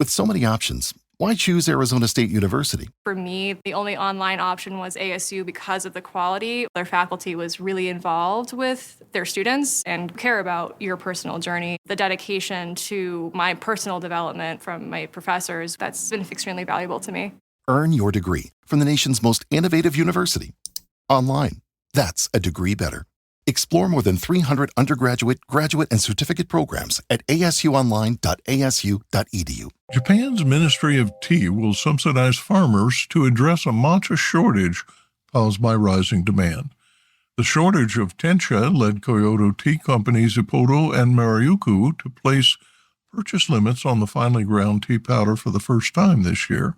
With so many options, why choose Arizona State University? For me, the only online option was ASU because of the quality. Their faculty was really involved with their students and care about your personal journey. The dedication to my personal development from my professors, that's been extremely valuable to me. Earn your degree from the nation's most innovative university. Online. That's a degree better. Explore more than 300 undergraduate, graduate, and certificate programs at asuonline.asu.edu. Japan's Ministry of Tea will subsidize farmers to address a matcha shortage caused by rising demand. The shortage of tencha led Kyoto tea companies Ippodo and Mariuku to place purchase limits on the finely ground tea powder for the first time this year.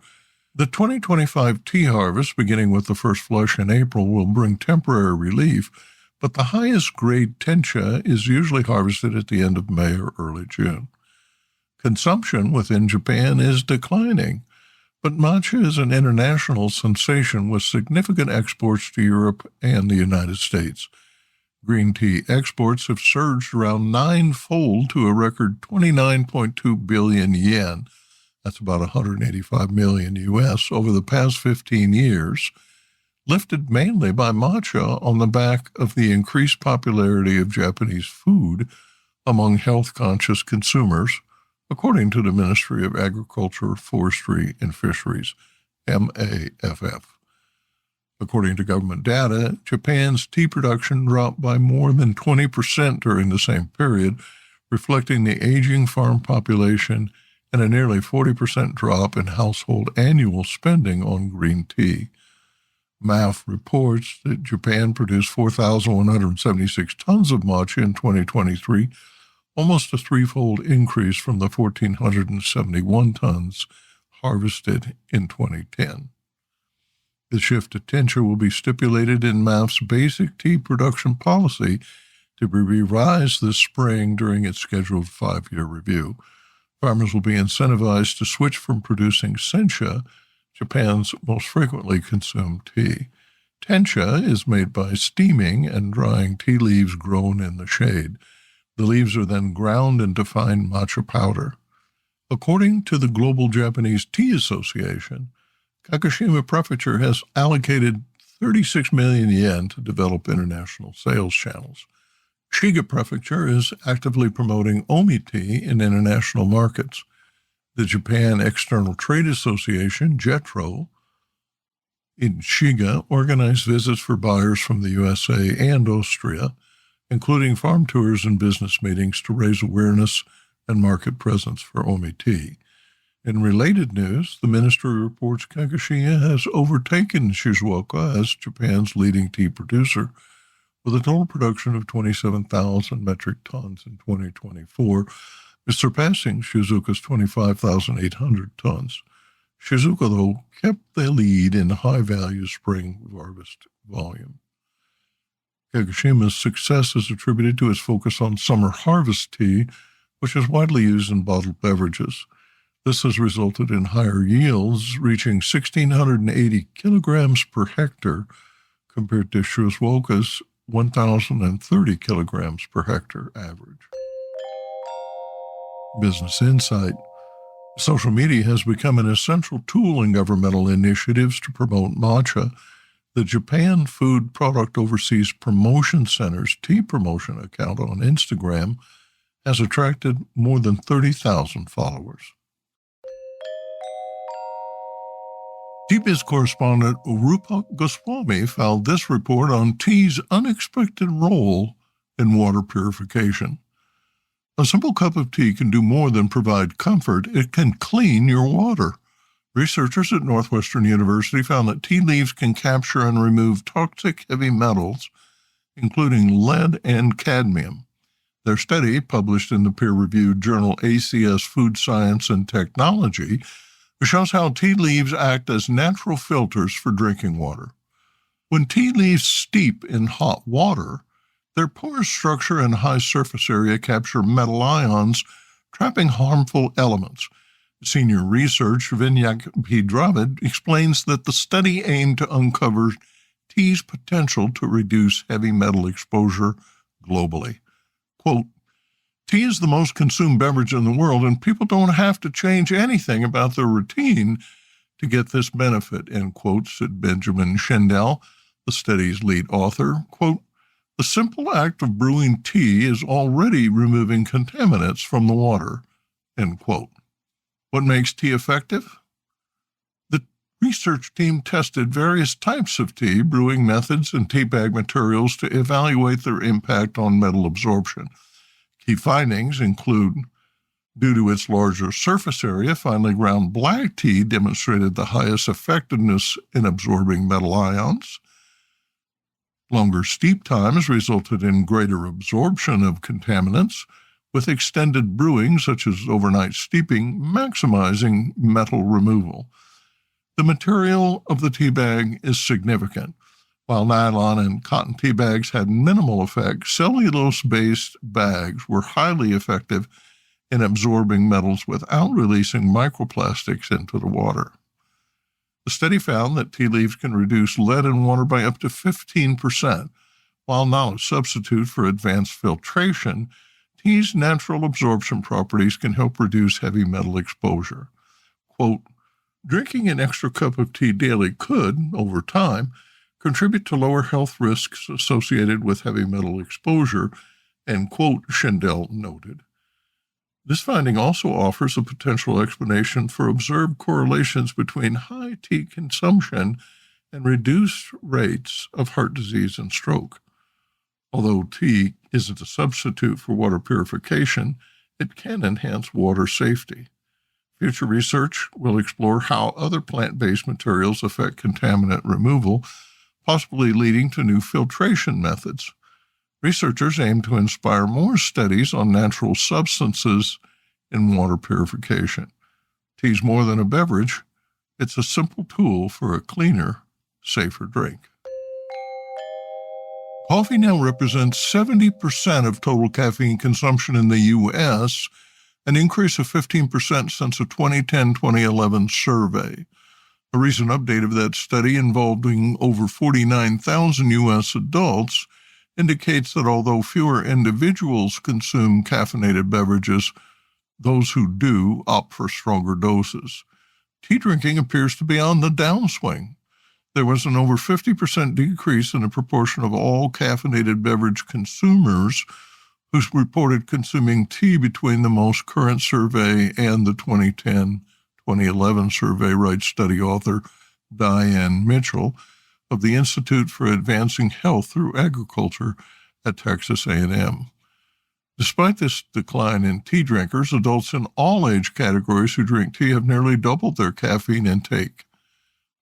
The 2025 tea harvest, beginning with the first flush in April, will bring temporary relief, but the highest grade tencha is usually harvested at the end of May or early June. Consumption within Japan is declining, but matcha is an international sensation with significant exports to Europe and the United States. Green tea exports have surged around ninefold to a record 29.2 billion yen. That's about 185 million US over the past 15 years, lifted mainly by matcha on the back of the increased popularity of Japanese food among health-conscious consumers, according to the Ministry of Agriculture, Forestry, and Fisheries, MAFF. According to government data, Japan's tea production dropped by more than 20% during the same period, reflecting the aging farm population and a nearly 40% drop in household annual spending on green tea. MAF reports that Japan produced 4,176 tons of matcha in 2023, almost a threefold increase from the 1,471 tons harvested in 2010. The shift to tencha will be stipulated in MAF's basic tea production policy to be revised this spring during its scheduled 5-year review. Farmers will be incentivized to switch from producing sencha, Japan's most frequently consumed tea. Tencha is made by steaming and drying tea leaves grown in the shade. The leaves are then ground into fine matcha powder. According to the Global Japanese Tea Association, Kagoshima Prefecture has allocated 36 million yen to develop international sales channels. Shiga Prefecture is actively promoting Omi tea in international markets. The Japan External Trade Association, JETRO, in Shiga organized visits for buyers from the USA and Austria, including farm tours and business meetings to raise awareness and market presence for Omi tea. In related news, the ministry reports Kagoshima has overtaken Shizuoka as Japan's leading tea producer, with a total production of 27,000 metric tons in 2024, surpassing Shizuoka's 25,800 tons. Shizuoka, though, kept the lead in high-value spring harvest volume. Kagoshima's success is attributed to its focus on summer harvest tea, which is widely used in bottled beverages. This has resulted in higher yields, reaching 1,680 kilograms per hectare, compared to Shizuoka's 1,030 kilograms per hectare average. Business Insight. Social media has become an essential tool in governmental initiatives to promote matcha. The Japan Food Product Overseas Promotion Center's tea promotion account on Instagram has attracted more than 30,000 followers. TBIZ correspondent Rupa Goswami found this report on tea's unexpected role in water purification. A simple cup of tea can do more than provide comfort. It can clean your water. Researchers at Northwestern University found that tea leaves can capture and remove toxic heavy metals, including lead and cadmium. Their study, published in the peer-reviewed journal ACS Food Science and Technology, shows how tea leaves act as natural filters for drinking water. When tea leaves steep in hot water, their porous structure and high surface area capture metal ions, trapping harmful elements. Senior researcher Vinyak P. Dravid explains that the study aimed to uncover tea's potential to reduce heavy metal exposure globally. Quote, Tea is the most consumed beverage in the world, and people don't have to change anything about their routine to get this benefit, end quote, said Benjamin Schendel, the study's lead author. Quote, the simple act of brewing tea is already removing contaminants from the water, end quote. What makes tea effective? The research team tested various types of tea, brewing methods, and tea bag materials to evaluate their impact on metal absorption. Key findings include, due to its larger surface area, finely ground black tea demonstrated the highest effectiveness in absorbing metal ions. Longer steep times resulted in greater absorption of contaminants, with extended brewing, such as overnight steeping, maximizing metal removal. The material of the tea bag is significant. While nylon and cotton tea bags had minimal effect, cellulose-based bags were highly effective in absorbing metals without releasing microplastics into the water. The study found that tea leaves can reduce lead in water by up to 15%. While not a substitute for advanced filtration, tea's natural absorption properties can help reduce heavy metal exposure. Quote, drinking an extra cup of tea daily could, over time, contribute to lower health risks associated with heavy metal exposure, end quote, Schendel noted. This finding also offers a potential explanation for observed correlations between high tea consumption and reduced rates of heart disease and stroke. Although tea isn't a substitute for water purification, it can enhance water safety. Future research will explore how other plant-based materials affect contaminant removal, possibly leading to new filtration methods. Researchers aim to inspire more studies on natural substances in water purification. Tea's more than a beverage. It's a simple tool for a cleaner, safer drink. Coffee now represents 70% of total caffeine consumption in the U.S., an increase of 15% since a 2010-2011 survey. A recent update of that study involving over 49,000 U.S. adults indicates that although fewer individuals consume caffeinated beverages, those who do opt for stronger doses. Tea drinking appears to be on the downswing. There was an over 50% decrease in the proportion of all caffeinated beverage consumers who reported consuming tea between the most current survey and the 2010-2011 survey, writes study author Diane Mitchell of the Institute for Advancing Health Through Agriculture at Texas A&M. Despite this decline in tea drinkers, adults in all age categories who drink tea have nearly doubled their caffeine intake.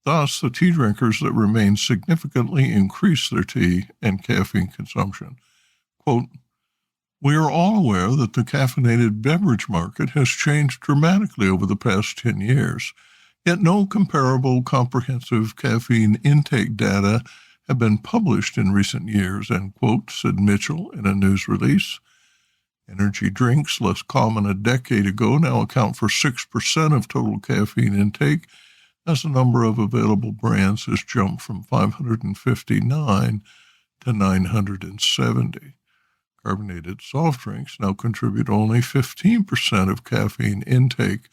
Thus, the tea drinkers that remain significantly increase their tea and caffeine consumption. Quote, we are all aware that the caffeinated beverage market has changed dramatically over the past 10 years, yet no comparable comprehensive caffeine intake data have been published in recent years, end quote, said Mitchell in a news release. Energy drinks, less common a decade ago, now account for 6% of total caffeine intake, as the number of available brands has jumped from 559 to 970. Carbonated soft drinks now contribute only 15% of caffeine intake,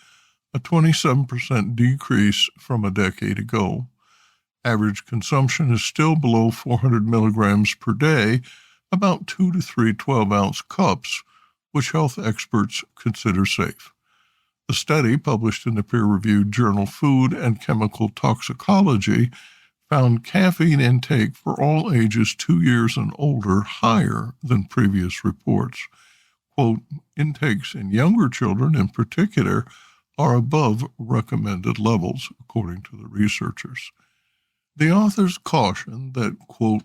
a 27% decrease from a decade ago. Average consumption is still below 400 milligrams per day, about 2 to 3 12-ounce cups, which health experts consider safe. The study, published in the peer-reviewed journal Food and Chemical Toxicology, found caffeine intake for all ages 2 years and older higher than previous reports. Quote, intakes in younger children in particular are above recommended levels, according to the researchers. The authors caution that, quote,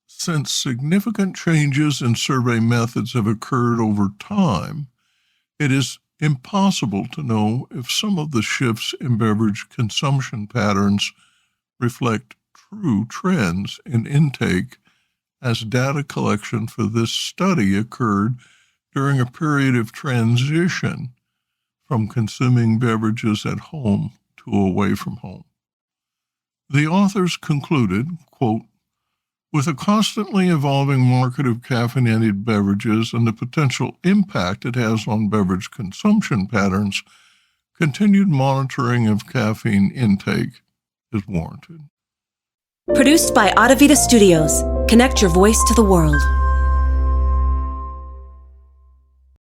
since significant changes in survey methods have occurred over time, it is impossible to know if some of the shifts in beverage consumption patterns reflect true trends in intake, as data collection for this study occurred during a period of transition from consuming beverages at home to away from home. The authors concluded, quote, With a constantly evolving market of caffeinated beverages and the potential impact it has on beverage consumption patterns, continued monitoring of caffeine intake is warranted. Produced by Audavita Studios. Connect your voice to the world.